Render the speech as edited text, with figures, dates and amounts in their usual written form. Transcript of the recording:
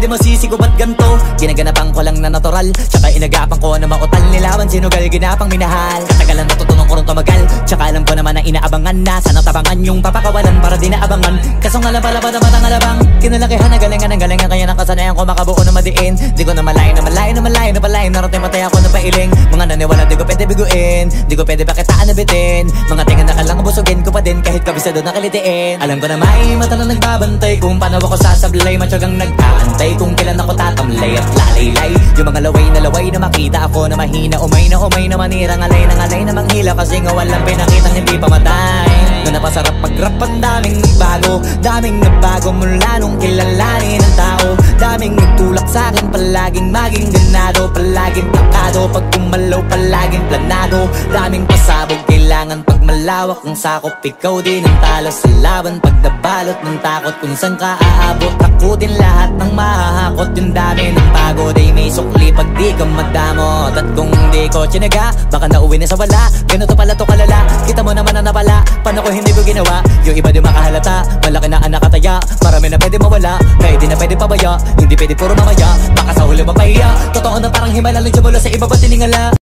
pwede masisi ko ba't ganto? Ginaganapan ko lang na natural, tsaka inagapan ko na mautal nilawan sinugal, ginapang minahal. Katagalan natutunan ko rin tumagal, tsaka alam ko naman na inaabangan na sana tabangan yung papakawalan para di naabangan. Kaso nga lang pala ba naman ang alabang kinalakihan na galingan ng galingan, kaya nakasanayan ko makabuo na madiin. Di ko na malayo na malayo na malayo na palayo, narating matay ako na pailing. Mga naniwala di ko pwede biguin, di ko pwede pakitaan na bitin. Mga tinga na kalang busugin ko pa din kahit kabisado na kalitiin. Alam ko na may mata na nagbabantay kung paano ako sasablay, matyagang nag-aantay kung kailan ako tatamlay at lalaylay. Yung mga laway na makita ako na mahina, umay na manira, ngalay na manghila kasi nga walang pinakitang hindi pamatay. Na napasarap mag-rap ang daming nagbago mula nung kilalanin ang tao. Daming nagtulak sa'kin, palaging maging ganado, palaging takado, pag kumalaw palaging planado. Daming pasabog, kailangan pag malawak ang sakop, ikaw din ang talo sa laban. Pag nabalot ng takot kung saan ka aabot, takutin lahat ng mahahakot. Yung dami ng pagod ay may sukli pag di ka madamot. At kung di ko tsinaga, baka nauwi na sa wala. Ganito pala to kalala, kita mo naman na napala. Paano ko hindi ko ginawa? Yung iba di makahalata, malaki na anak kataya. Marami na pwede mawala, kaya di na pwede pabaya. Hindi pwede puro mamaya, baka sa huli mapahiya. Totoo na parang himala lang siya mula sa iba ba tiningala.